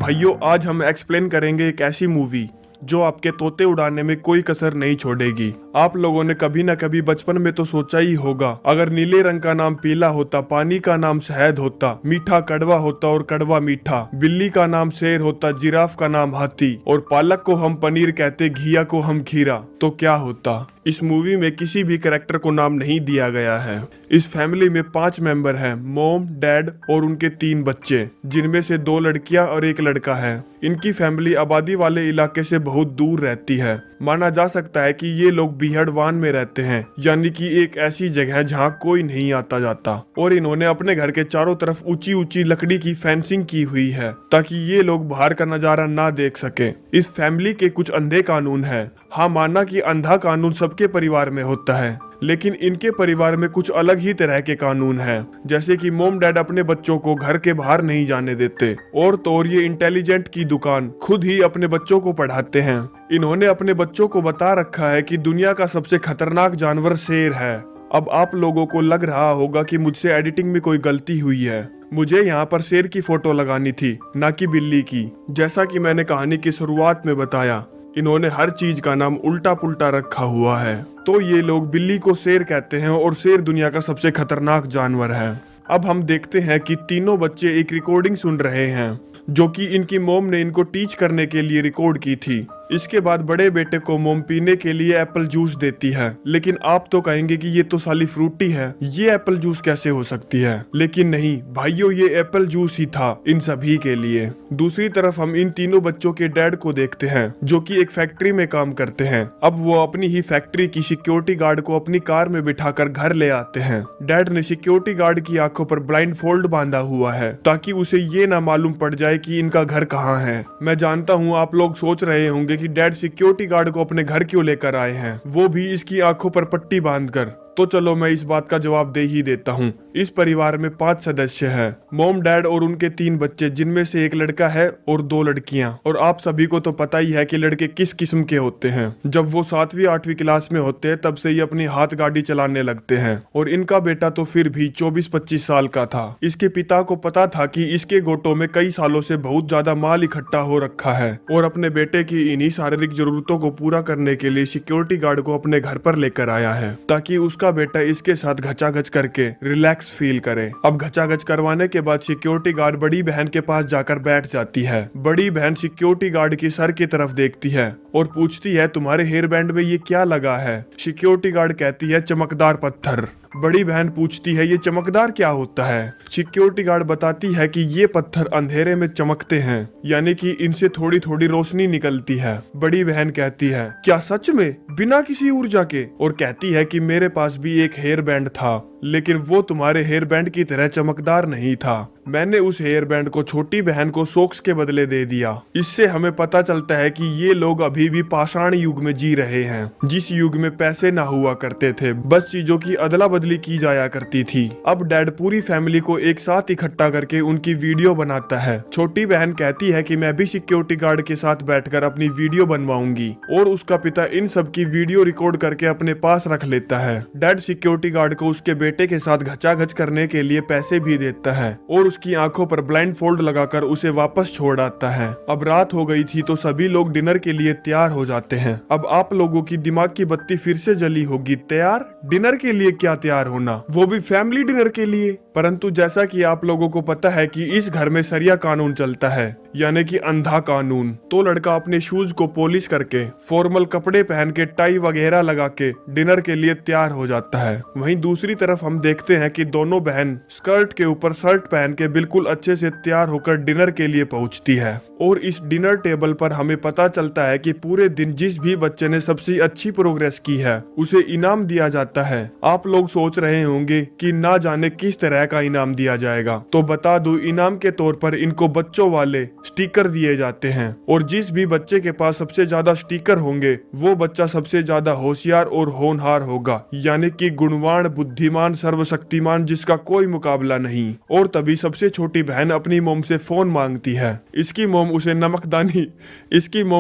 भाइयों, आज हम एक्सप्लेन करेंगे एक ऐसी मूवी जो आपके तोते उड़ाने में कोई कसर नहीं छोड़ेगी। आप लोगों ने कभी ना कभी बचपन में तो सोचा ही होगा, अगर नीले रंग का नाम पीला होता, पानी का नाम शहद होता, मीठा कड़वा होता और कड़वा मीठा, बिल्ली का नाम शेर होता, जिराफ का नाम हाथी और पालक को हम पनीर कहते, घिया को हम खीरा, तो क्या होता। इस मूवी में किसी भी कैरेक्टर को नाम नहीं दिया गया है। इस फैमिली में 5 मेंबर हैं, मॉम, डैड और उनके 3 बच्चे, जिनमें से 2 लड़कियां और 1 लड़का है। इनकी फैमिली आबादी वाले इलाके से बहुत दूर रहती है। माना जा सकता है कि ये लोग बीहड़वान में रहते हैं, यानी कि एक ऐसी जगह जहां कोई नहीं आता जाता। और इन्होंने अपने घर के चारों तरफ ऊंची ऊंची लकड़ी की फेंसिंग की हुई है ताकि ये लोग बाहर का नजारा ना देख सके। इस फैमिली के कुछ अंधे कानून है। हाँ, माना कि अंधा कानून सबके परिवार में होता है, लेकिन इनके परिवार में कुछ अलग ही तरह के कानून हैं। जैसे कि मोम डैड अपने बच्चों को घर के बाहर नहीं जाने देते, और तो और ये इंटेलिजेंट की दुकान खुद ही अपने बच्चों को पढ़ाते हैं। इन्होंने अपने बच्चों को बता रखा है कि दुनिया का सबसे खतरनाक जानवर शेर है। अब आप लोगों को लग रहा होगा कि मुझसे एडिटिंग में कोई गलती हुई है। मुझे यहाँ पर शेर की फोटो लगानी थी, ना कि बिल्ली की। जैसा कि मैंने कहानी की शुरुआत में बताया, इन्होंने हर चीज का नाम उल्टा पुल्टा रखा हुआ है। तो ये लोग बिल्ली को शेर कहते हैं और शेर दुनिया का सबसे खतरनाक जानवर है। अब हम देखते हैं कि तीनों बच्चे एक रिकॉर्डिंग सुन रहे हैं, जो कि इनकी मोम ने इनको टीच करने के लिए रिकॉर्ड की थी। इसके बाद बड़े बेटे को मोम पीने के लिए एप्पल जूस देती है। लेकिन आप तो कहेंगे कि ये तो साली फ्रूटी है, ये एप्पल जूस कैसे हो सकती है। लेकिन नहीं भाइयों, ये एप्पल जूस ही था इन सभी के लिए। दूसरी तरफ हम इन तीनों बच्चों के डैड को देखते हैं, जो कि एक फैक्ट्री में काम करते हैं। अब वो अपनी ही फैक्ट्री की सिक्योरिटी गार्ड को अपनी कार में बिठाकर घर ले आते हैं। डैड ने सिक्योरिटी गार्ड की आंखों पर ब्लाइंड फोल्ड बांधा हुआ है ताकि उसे ये ना मालूम पड़ जाए कि इनका घर कहाँ है। मैं जानता हूँ आप लोग सोच रहे होंगे कि डैड सिक्योरिटी गार्ड को अपने घर क्यों लेकर आए हैं, वो भी इसकी आंखों पर पट्टी बांधकर। तो चलो मैं इस बात का जवाब दे ही देता हूँ। इस परिवार में 5 सदस्य हैं, मॉम, डैड और उनके 3 बच्चे, जिनमें से 1 लड़का है और 2 लड़कियां। और आप सभी को तो पता ही है कि लड़के किस किस्म के होते हैं। जब वो 7वीं 8वीं क्लास में होते हैं तब से ही अपनी हाथ गाड़ी चलाने लगते हैं। और इनका बेटा तो फिर भी 24-25 साल का था। इसके पिता को पता था कि इसके गोटों में कई सालों से बहुत ज्यादा माल इकट्ठा हो रखा है, और अपने बेटे की इन्हीं शारीरिक जरूरतों को पूरा करने के लिए सिक्योरिटी गार्ड को अपने घर पर लेकर आया है, ताकि उसका बेटा इसके साथ घचाघच करके रिलैक्स फील करे। अब घचाघच करवाने के बाद सिक्योरिटी गार्ड बड़ी बहन के पास जाकर बैठ जाती है। बड़ी बहन सिक्योरिटी गार्ड की सर की तरफ देखती है और पूछती है, तुम्हारे हेयर बैंड में ये क्या लगा है। सिक्योरिटी गार्ड कहती है, चमकदार पत्थर। बड़ी बहन पूछती है, ये चमकदार क्या होता है। सिक्योरिटी गार्ड बताती है कि ये पत्थर अंधेरे में चमकते हैं, यानी कि इनसे थोड़ी थोड़ी रोशनी निकलती है। बड़ी बहन कहती है, क्या सच में, बिना किसी ऊर्जा के। और कहती है कि मेरे पास भी एक हेयर बैंड था, लेकिन वो तुम्हारे हेयर बैंड की तरह चमकदार नहीं था। मैंने उस हेयर बैंड को छोटी बहन को सोक्स के बदले दे दिया। इससे हमें पता चलता है कि ये लोग अभी भी पाषाण युग में जी रहे हैं, जिस युग में पैसे ना हुआ करते थे, बस चीजों की अदला बदली की जाया करती थी। अब डैड पूरी फैमिली को एक साथ इकट्ठा करके उनकी वीडियो बनाता है। छोटी बहन कहती है कि मैं भी सिक्योरिटी गार्ड के साथ बैठकर अपनी वीडियो बनवाऊंगी, और उसका पिता इन सब की वीडियो रिकॉर्ड करके अपने पास रख लेता है। डैड सिक्योरिटी गार्ड को उसके बेटे के साथ घचाघच करने के लिए पैसे भी देता है, और उसकी आंखों पर ब्लाइंड फोल्ड लगाकर उसे वापस छोड़ आता है। अब रात हो गई थी तो सभी लोग डिनर के लिए तैयार हो जाते हैं। अब आप लोगों की दिमाग की बत्ती फिर से जली होगी, तैयार डिनर के लिए? क्या तैयार होना, वो भी फैमिली डिनर के लिए। परंतु जैसा कि आप लोगों को पता है कि इस घर में सरिया कानून चलता है, यानी कि अंधा कानून। तो लड़का अपने शूज को पॉलिश करके, फॉर्मल कपड़े पहन के, टाई वगैरह लगा के डिनर के लिए तैयार हो जाता है। वहीं दूसरी तरफ हम देखते हैं कि दोनों बहन स्कर्ट के ऊपर शर्ट पहन के बिल्कुल अच्छे से तैयार होकर डिनर के लिए पहुंचती है। और इस डिनर टेबल पर हमें पता चलता है कि पूरे दिन जिस भी बच्चे ने सबसे अच्छी प्रोग्रेस की है उसे इनाम दिया जाता है। आप लोग सोच रहे होंगे कि ना जाने किस तरह का इनाम दिया जाएगा, तो बता दूं, इनाम के तौर पर इनको बच्चों वाले स्टिकर दिए जाते हैं, और जिस भी बच्चे के पास सबसे ज्यादा स्टिकर होंगे वो बच्चा सबसे ज्यादा होशियार और होनहार होगा, यानी कि गुणवान, बुद्धिमान, सर्वशक्तिमान, जिसका कोई मुकाबला नहीं। और तभी सबसे छोटी बहन अपनी मोम से फोन मांगती है। इसकी मोम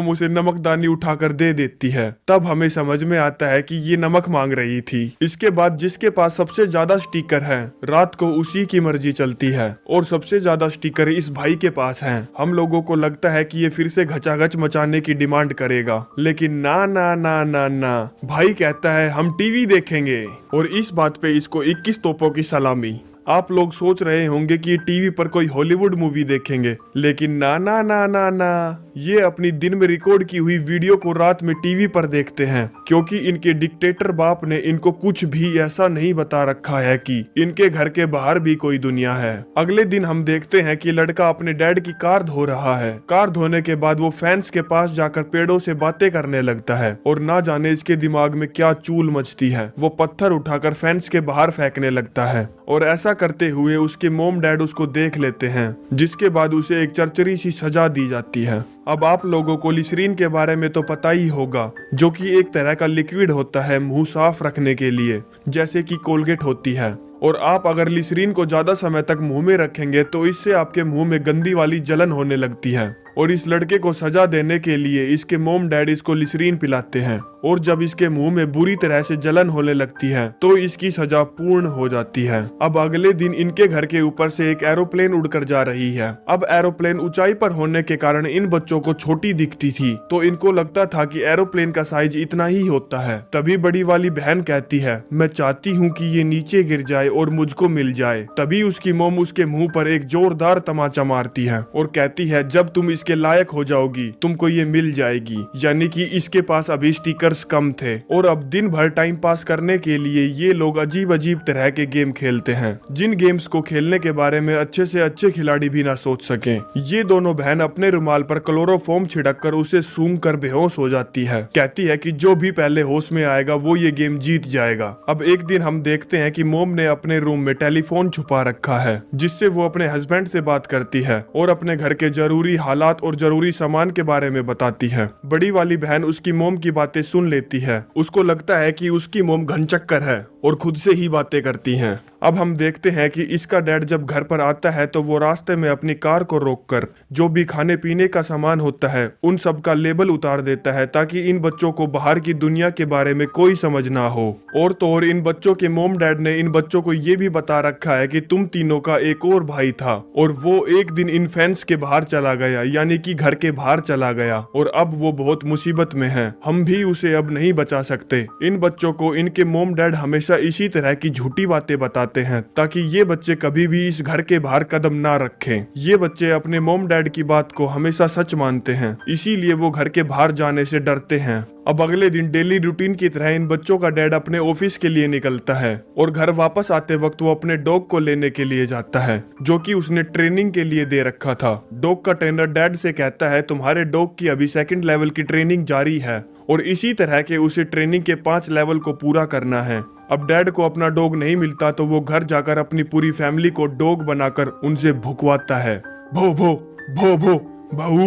उसे नमकदानी उठाकर दे देती है। तब हमें समझ में आता है कि ये नमक मांग रही थी। इसके बाद जिसके पास सबसे ज्यादा स्टिकर है, रात को उसी की मर्जी चलती है और सबसे ज्यादा स्टिकर इस भाई के पास हैं। हम लोगों को लगता है कि ये फिर से घचाघच मचाने की डिमांड करेगा, लेकिन ना ना ना ना ना, भाई कहता है हम टीवी देखेंगे। और इस बात पे इसको 21 तोपों की सलामी। आप लोग सोच रहे होंगे कि टीवी पर कोई हॉलीवुड मूवी देखेंगे, लेकिन ना ना ना ना ना, ये अपनी दिन में रिकॉर्ड की हुई वीडियो को रात में टीवी पर देखते हैं, क्योंकि इनके डिक्टेटर बाप ने इनको कुछ भी ऐसा नहीं बता रखा है कि इनके घर के बाहर भी कोई दुनिया है। अगले दिन हम देखते हैं कि लड़का अपने डैड की कार धो रहा है। कार धोने के बाद वो फैंस के पास जाकर पेड़ों से बातें करने लगता है और ना जाने इसके दिमाग में क्या चूल मचती है। वो पत्थर उठाकर फैंस के बाहर फेंकने लगता है और ऐसा करते हुए उसके मोम डैड उसको देख लेते हैं, जिसके बाद उसे एक चरचरी सी सजा दी जाती है। अब आप लोगों को लिसरीन के बारे में तो पता ही होगा, जो कि एक तरह का लिक्विड होता है मुंह साफ रखने के लिए, जैसे कि कोलगेट होती है। और आप अगर लिसरीन को ज्यादा समय तक मुंह में रखेंगे तो इससे आपके मुंह में गंदी वाली जलन होने लगती है। और इस लड़के को सजा देने के लिए इसके मोम डैड इसको लिसरीन पिलाते हैं, और जब इसके मुंह में बुरी तरह से जलन होने लगती है तो इसकी सजा पूर्ण हो जाती है। अब अगले दिन इनके घर के ऊपर से एक एरोप्लेन उड़कर जा रही है। अब एरोप्लेन ऊंचाई पर होने के कारण इन बच्चों को छोटी दिखती थी, तो इनको लगता था कि एरोप्लेन का साइज इतना ही होता है। तभी बड़ी वाली बहन कहती है, मैं चाहती हूँ कि ये नीचे गिर जाए और मुझको मिल जाए। तभी उसकी मोम उसके मुंह पर एक जोरदार तमाचा मारती है और कहती है, जब तुम इसके लायक हो जाओगी तुमको ये मिल जाएगी। यानी कि इसके पास अभी स्टिकर्स कम थे और अब दिन भर टाइम पास करने के लिए ये लोग अजीब अजीब तरह के गेम खेलते हैं, जिन गेम्स को खेलने के बारे में अच्छे से अच्छे खिलाड़ी भी ना सोच सके। ये दोनों बहन अपने रुमाल पर क्लोरोफॉर्म छिड़क कर उसे सूंघ कर बेहोश हो जाती है। कहती है कि जो भी पहले होश में आएगा वो ये गेम जीत जाएगा। अब एक दिन हम देखते हैं कि मोम ने अपने रूम में टेलीफोन छुपा रखा है, जिससे वो अपने हस्बैंड से बात करती है और अपने घर के जरूरी हालात और जरूरी सामान के बारे में बताती है। बड़ी वाली बहन उसकी मोम की बातें सुन लेती है। उसको लगता है कि उसकी मोम घनचक्कर है और खुद से ही बातें करती हैं। अब हम देखते हैं कि इसका डैड जब घर पर आता है तो वो रास्ते में अपनी कार को रोककर जो भी खाने पीने का सामान होता है उन सब का लेबल उतार देता है, ताकि इन बच्चों को बाहर की दुनिया के बारे में कोई समझ ना हो। और तो और इन बच्चों के मोम डैड ने इन बच्चों को ये भी बता रखा है कि तुम तीनों का एक और भाई था और वो एक दिन इन फेंस के बाहर चला गया, यानी कि घर के बाहर चला गया, और अब वो बहुत मुसीबत में है। हम भी उसे अब नहीं बचा सकते। इन बच्चों को इनके मोम डैड हमेशा इसी तरह की झूठी बातें बताते हैं, ताकि ये बच्चे कभी भी इस घर के बाहर कदम ना रखें। ये बच्चे अपने मोम डैड की बात को हमेशा सच मानते हैं, इसीलिए वो घर के बाहर जाने से डरते हैं। अब अगले दिन डेली रूटीन की तरह इन बच्चों का डैड अपने ऑफिस के लिए निकलता है और घर वापस आते वक्त वो अपने डॉग को लेने के लिए जाता है, जो कि उसने ट्रेनिंग के लिए दे रखा था। डॉग का ट्रेनर डैड से कहता है, तुम्हारे डॉग की अभी 2nd लेवल की ट्रेनिंग जारी है और इसी तरह के उसे ट्रेनिंग के 5 लेवल को पूरा करना है। अब डैड को अपना डॉग नहीं मिलता तो वो घर जाकर अपनी पूरी फैमिली को डॉग बनाकर उनसे भुकवाता है। भो भो भो भो भाऊ,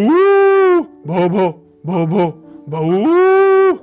भो भो भो भो भाऊ।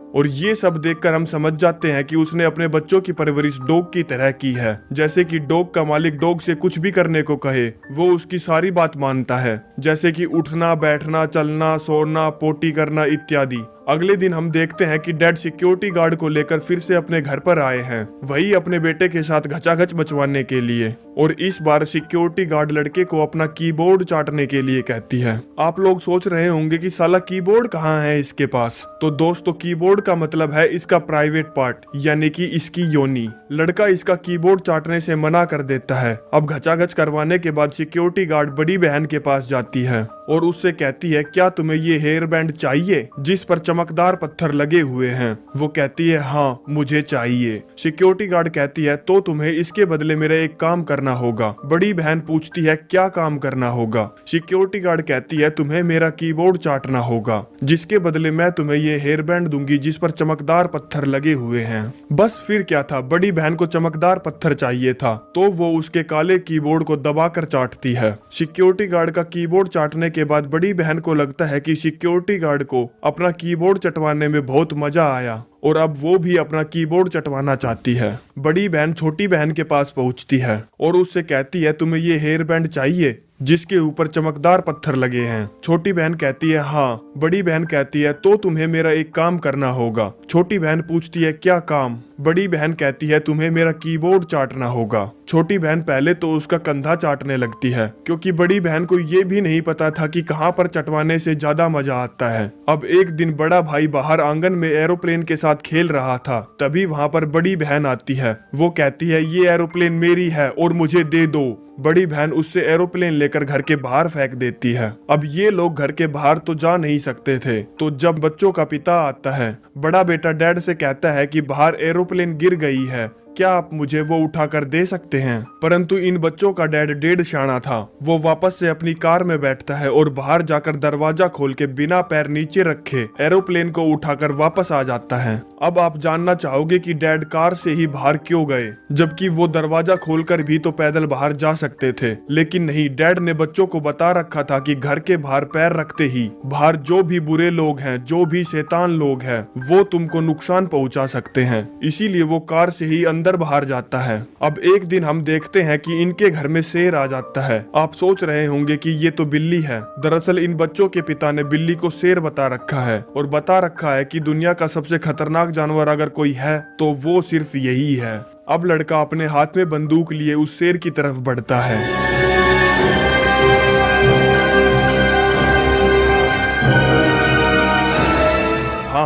और ये सब देखकर हम समझ जाते हैं कि उसने अपने बच्चों की परवरिश डॉग की तरह की है। जैसे कि डॉग का मालिक डॉग से कुछ भी करने को कहे वो उसकी सारी बात मानता है, जैसे कि उठना, बैठना, चलना, सोना, पोटी करना इत्यादि। अगले दिन हम देखते हैं कि डैड सिक्योरिटी गार्ड को लेकर फिर से अपने घर पर आए हैं, वही अपने बेटे के साथ घचाघच मचवाने के लिए। और इस बार सिक्योरिटी गार्ड लड़के को अपना कीबोर्ड चाटने के लिए कहती है। आप लोग सोच रहे होंगे कि साला कीबोर्ड कहाँ है इसके पास। तो दोस्तों, कीबोर्ड का मतलब है इसका प्राइवेट पार्ट, यानी कि इसकी योनी। लड़का इसका कीबोर्ड चाटने से मना कर देता है। अब घचाघच करवाने के बाद सिक्योरिटी गार्ड बड़ी बहन के पास जाती है और उससे कहती है, क्या तुम्हें ये हेयर बैंड चाहिए जिस पर चमकदार पत्थर लगे हुए हैं? वो कहती है, हाँ मुझे चाहिए। सिक्योरिटी गार्ड कहती है, तो तुम्हें इसके बदले मेरा एक काम करना होगा। बड़ी बहन पूछती है, क्या काम करना होगा? सिक्योरिटी गार्ड कहती है, तुम्हें मेरा कीबोर्ड चाटना होगा, जिसके बदले मैं तुम्हें ये हेयर बैंड दूंगी जिस पर चमकदार पत्थर लगे हुए हैं। बस फिर क्या था, बड़ी बहन को चमकदार पत्थर चाहिए था तो वो उसके काले कीबोर्ड को दबाकर चाटती है। सिक्योरिटी गार्ड का कीबोर्ड चाटने के बाद बड़ी बहन को लगता है कि सिक्योरिटी गार्ड को अपना कीबोर्ड चटवाने में बहुत मजा आया और अब वो भी अपना कीबोर्ड चटवाना चाहती है। बड़ी बहन छोटी बहन के पास पहुंचती है और उससे कहती है, तुम्हें ये हेयर बैंड चाहिए जिसके ऊपर चमकदार पत्थर लगे हैं? छोटी बहन कहती है हाँ। बड़ी बहन कहती है तो तुम्हें मेरा एक काम करना होगा। छोटी बहन पूछती है क्या काम? बड़ी बहन कहती है तुम्हें मेरा कीबोर्ड चाटना होगा। छोटी बहन पहले तो उसका कंधा चाटने लगती है, क्योंकि बड़ी बहन को ये भी नहीं पता था कि कहाँ पर चटवाने से ज्यादा मजा आता है। अब एक दिन बड़ा भाई बाहर आंगन में एरोप्लेन के साथ खेल रहा था, तभी वहाँ पर बड़ी बहन आती है। वो कहती है ये एरोप्लेन मेरी है और मुझे दे दो। बड़ी बहन उससे एरोप्लेन लेकर घर के बाहर फेंक देती है। अब ये लोग घर के बाहर तो जा नहीं सकते थे, तो जब बच्चों का पिता आता है, बड़ा बेटा डैड से कहता है कि बाहर एरोप्लेन गिर गई है, क्या आप मुझे वो उठाकर दे सकते हैं? परंतु इन बच्चों का डैड डेढ़ शाना था। वो वापस से अपनी कार में बैठता है और बाहर जाकर दरवाजा खोल के बिना पैर नीचे रखे एरोप्लेन को उठाकर वापस आ जाता है। अब आप जानना चाहोगे कि डैड कार से ही बाहर क्यों गए, जबकि वो दरवाजा खोलकर भी तो पैदल बाहर जा सकते थे। लेकिन नहीं, डैड ने बच्चों को बता रखा था कि घर के बाहर पैर रखते ही बाहर जो भी बुरे लोग हैं, जो भी शैतान लोग हैं, वो तुमको नुकसान पहुंचा सकते हैं। इसीलिए वो कार से ही अंदर बाहर जाता है। अब एक दिन हम देखते हैं कि इनके घर में शेर आ जाता है। आप सोच रहे होंगे कि ये तो बिल्ली है। दरअसल इन बच्चों के पिता ने बिल्ली को शेर बता रखा है और बता रखा है कि दुनिया का सबसे खतरनाक जानवर अगर कोई है तो वो सिर्फ यही है। अब लड़का अपने हाथ में बंदूक लिए उस शेर की तरफ बढ़ता है।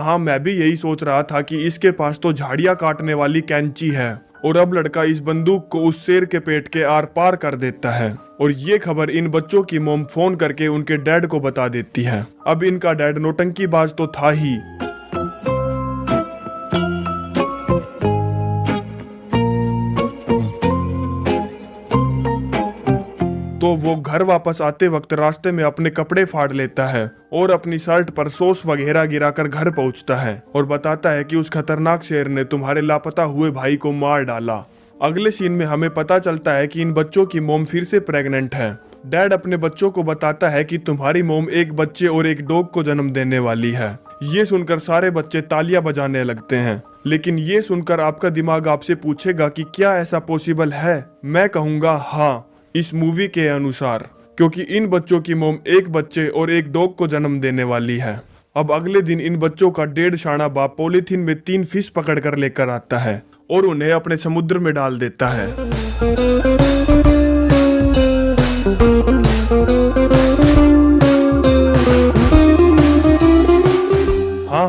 हाँ, मैं भी यही सोच रहा था कि इसके पास तो झाड़ियां काटने वाली कैंची है। और अब लड़का इस बंदूक को उस शेर के पेट के आर पार कर देता है। और ये खबर इन बच्चों की मॉम फोन करके उनके डैड को बता देती है। अब इनका डैड नौटंकीबाज तो था ही, तो वो घर वापस आते वक्त रास्ते में अपने कपड़े फाड़ लेता है और अपनी शर्ट पर सॉस वगैरह गिराकर घर पहुंचता है और बताता है कि उस खतरनाक शेर ने तुम्हारे लापता हुए भाई को मार डाला। अगले सीन में हमें पता चलता है कि इन बच्चों की मोम फिर से प्रेग्नेंट है। डैड अपने बच्चों को बताता है कि तुम्हारी मोम एक बच्चे और एक डॉग को जन्म देने वाली है। ये सुनकर सारे बच्चे तालियां बजाने लगते हैं। लेकिन ये सुनकर आपका दिमाग आपसे पूछेगा कि क्या ऐसा पॉसिबल है? मैं कहूँगा हाँ, इस मूवी के अनुसार, क्योंकि इन बच्चों की मोम एक बच्चे और एक डॉग को जन्म देने वाली है। अब अगले दिन इन बच्चों का डेढ़ शाना बाप पॉलीथीन में 3 फिश पकड़कर लेकर आता है और उन्हें अपने समुद्र में डाल देता है।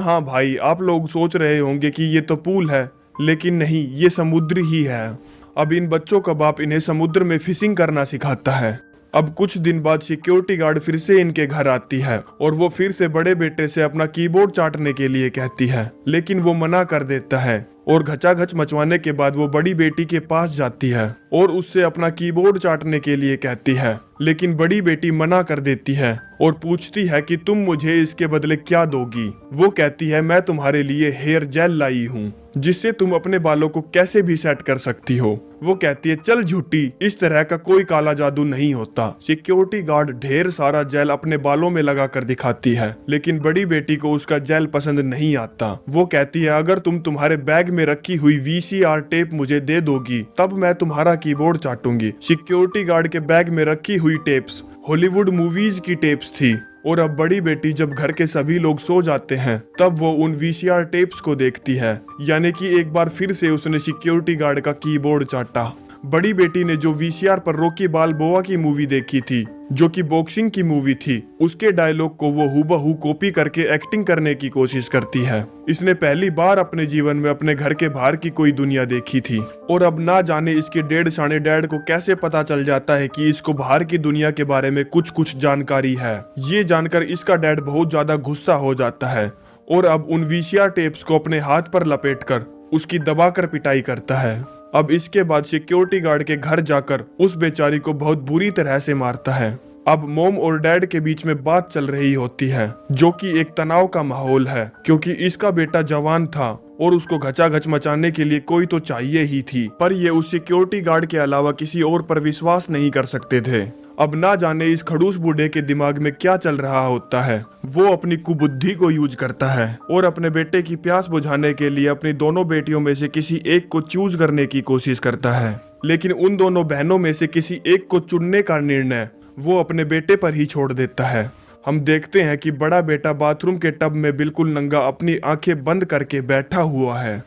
हाँ भाई, आप लोग सोच रहे होंगे कि ये तो पूल है, लेकिन नहीं, ये समुद्र ही है। अब इन बच्चों का बाप इन्हें समुद्र में फिशिंग करना सिखाता है। अब कुछ दिन बाद सिक्योरिटी गार्ड फिर से इनके घर आती है और वो फिर से बड़े बेटे से अपना कीबोर्ड चाटने के लिए कहती है, लेकिन वो मना कर देता है और घचाघच मचवाने के बाद वो बड़ी बेटी के पास जाती है और उससे अपना कीबोर्ड चाटने के लिए कहती है। लेकिन बड़ी बेटी मना कर देती है और पूछती है कि तुम मुझे इसके बदले क्या दोगी। वो कहती है मैं तुम्हारे लिए हेयर जेल लाई हूँ जिससे तुम अपने बालों को कैसे भी सेट कर सकती हो। वो कहती है चल झूठी, इस तरह का कोई काला जादू नहीं होता। सिक्योरिटी गार्ड ढेर सारा जेल अपने बालों में लगा कर दिखाती है, लेकिन बड़ी बेटी को उसका जेल पसंद नहीं आता। वो कहती है अगर तुम तुम्हारे बैग में रखी हुई VCR टेप मुझे दे दोगी तब मैं तुम्हारा कीबोर्ड चाटूंगी। सिक्योरिटी गार्ड के बैग में रखी हुई टेप्स हॉलीवुड मूवीज की टेप्स थी और अब बड़ी बेटी जब घर के सभी लोग सो जाते हैं तब वो उन VCR टेप्स को देखती है, यानी कि एक बार फिर से उसने सिक्योरिटी गार्ड का कीबोर्ड चाटा। बड़ी बेटी ने जो VCR पर रॉकी बाल्बोआ की मूवी देखी थी, जो कि बॉक्सिंग की मूवी थी, उसके डायलॉग को वो हूबहू कॉपी करके एक्टिंग करने की कोशिश करती है। इसने पहली बार अपने जीवन में अपने घर के बाहर की कोई दुनिया देखी थी और अब ना जाने इसके डेढ़ शाने डैड को कैसे पता चल जाता है कि इसको बाहर की दुनिया के बारे में कुछ जानकारी है। ये जानकर इसका डैड बहुत ज्यादा गुस्सा हो जाता है और अब उन VCR टेप्स को अपने हाथ पर लपेटकर उसकी दबाकर पिटाई करता है। अब इसके बाद सिक्योरिटी गार्ड के घर जाकर उस बेचारी को बहुत बुरी तरह से मारता है। अब मॉम और डैड के बीच में बात चल रही होती है, जो कि एक तनाव का माहौल है, क्योंकि इसका बेटा जवान था और उसको घचाघच मचाने के लिए कोई तो चाहिए ही थी, पर ये उस सिक्योरिटी गार्ड के अलावा किसी और पर विश्वास नहीं कर सकते थे। अब ना जाने इस खड़ूस बूढ़े के दिमाग में क्या चल रहा होता है। वो अपनी कुबुद्धि को यूज करता है और अपने बेटे की प्यास बुझाने के लिए अपनी दोनों बेटियों में से किसी एक को चूज करने की कोशिश करता है, लेकिन उन दोनों बहनों में से किसी एक को चुनने का निर्णय वो अपने बेटे पर ही छोड़ देता है। हम देखते हैं कि बड़ा बेटा बाथरूम के टब में बिल्कुल नंगा अपनी आंखें बंद करके बैठा हुआ है।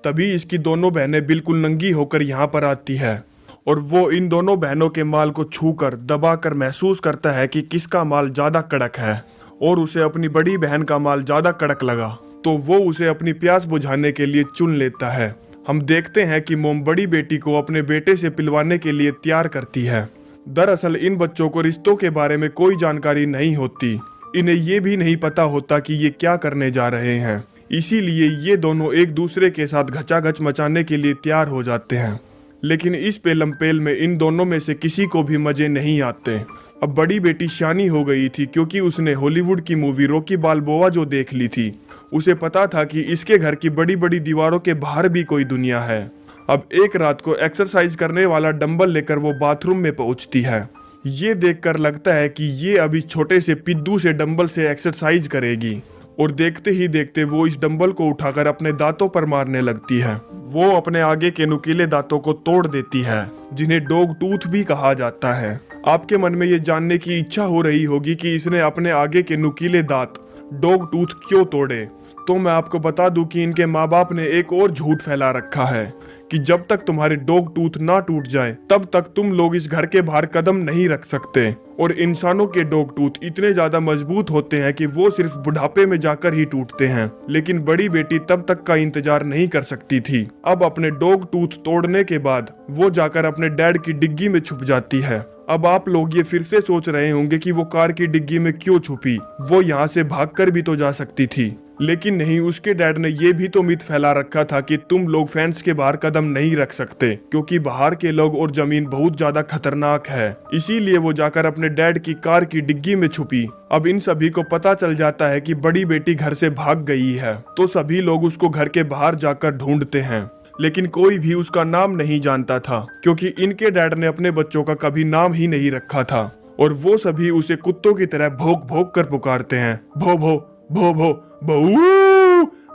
तभी इसकी दोनों बहनें बिल्कुल नंगी होकर यहाँ पर आती है और वो इन दोनों बहनों के माल को छूकर दबाकर महसूस करता है कि किसका माल ज्यादा कड़क है और उसे अपनी बड़ी बहन का माल ज्यादा कड़क लगा, तो वो उसे अपनी प्यास बुझाने के लिए चुन लेता है। हम देखते हैं कि मोम बड़ी बेटी को अपने बेटे से पिलवाने के लिए तैयार करती है। दरअसल इन बच्चों को रिश्तों के बारे में कोई जानकारी नहीं होती, इन्हें ये भी नहीं पता होता कि ये क्या करने जा रहे हैं, इसीलिए ये दोनों एक दूसरे के साथ घचाघच मचाने के लिए तैयार हो जाते हैं। लेकिन इस पेलम पेल में इन दोनों में से किसी को भी मजे नहीं आते। अब बड़ी बेटी शानी हो गई थी क्योंकि उसने हॉलीवुड की मूवी रॉकी बाल्बोआ जो देख ली थी। उसे पता था कि इसके घर की बड़ी बड़ी दीवारों के बाहर भी कोई दुनिया है। अब एक रात को एक्सरसाइज करने वाला डंबल लेकर वो बाथरूम में पहुंचती है। ये देखकर लगता है कि ये अभी छोटे से पिद्दू से डंबल से एक्सरसाइज करेगी और देखते ही देखते वो इस डंबल को उठाकर अपने दांतों पर मारने लगती है। वो अपने आगे के नुकीले दांतों को तोड़ देती है, जिन्हें डॉग टूथ भी कहा जाता है। आपके मन में ये जानने की इच्छा हो रही होगी कि इसने अपने आगे के नुकीले दांत डॉग टूथ क्यों तोड़े, तो मैं आपको बता दूं कि इनके माँ बाप ने एक और झूठ फैला रखा है कि जब तक तुम्हारे डॉग टूथ ना टूट जाए तब तक तुम लोग इस घर के बाहर कदम नहीं रख सकते। और इंसानों के डॉग टूथ इतने ज्यादा मजबूत होते हैं कि वो सिर्फ बुढ़ापे में जाकर ही टूटते हैं, लेकिन बड़ी बेटी तब तक का इंतजार नहीं कर सकती थी। अब अपने डॉग टूथ तोड़ने के बाद वो जाकर अपने डैड की डिग्गी में छुप जाती है। अब आप लोग ये फिर से सोच रहे होंगे कि वो कार की डिग्गी में क्यों छुपी, वो यहाँ से भागकर भी तो जा सकती थी। लेकिन नहीं, उसके डैड ने ये भी तो मिथ फैला रखा था कि तुम लोग फैंस के बाहर कदम नहीं रख सकते क्योंकि बाहर के लोग और जमीन बहुत ज्यादा खतरनाक है। इसीलिए वो जाकर अपने डैड की कार की डिग्गी में छुपी। अब इन सभी को पता चल जाता है कि बड़ी बेटी घर से भाग गई है, तो सभी लोग उसको घर के बाहर जाकर ढूंढते हैं, लेकिन कोई भी उसका नाम नहीं जानता था क्योंकि इनके डैड ने अपने बच्चों का कभी नाम ही नहीं रखा था। और वो सभी उसे कुत्तों की तरह भौंक भौंक कर पुकारते हैं, भो भो भो भो बहू,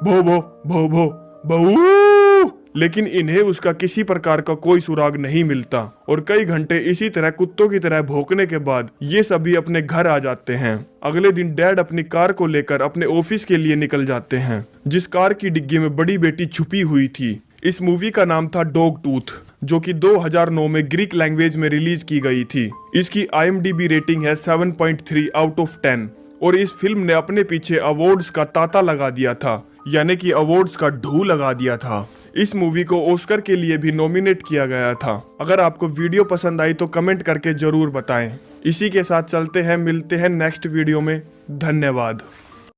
भो भो भो भो बहू। लेकिन इन्हें उसका किसी प्रकार का कोई सुराग नहीं मिलता और कई घंटे इसी तरह कुत्तों की तरह भौंकने के बाद ये सभी अपने घर आ जाते हैं। अगले दिन डैड अपनी कार को लेकर अपने ऑफिस के लिए निकल जाते हैं, जिस कार की डिग्गी में बड़ी बेटी छुपी हुई थी। इस मूवी का नाम था डॉग टूथ, जो कि 2009 में ग्रीक लैंग्वेज में रिलीज की गई थी। इसकी IMDb रेटिंग है 7.3 आउट ऑफ 10 और इस फिल्म ने अपने पीछे अवार्ड्स का तांता लगा दिया था, यानी कि अवार्ड्स का ढू लगा दिया था। इस मूवी को ऑस्कर के लिए भी नॉमिनेट किया गया था। अगर आपको वीडियो पसंद आई तो कमेंट करके जरूर बताएं। इसी के साथ चलते हैं, मिलते हैं नेक्स्ट वीडियो में। धन्यवाद।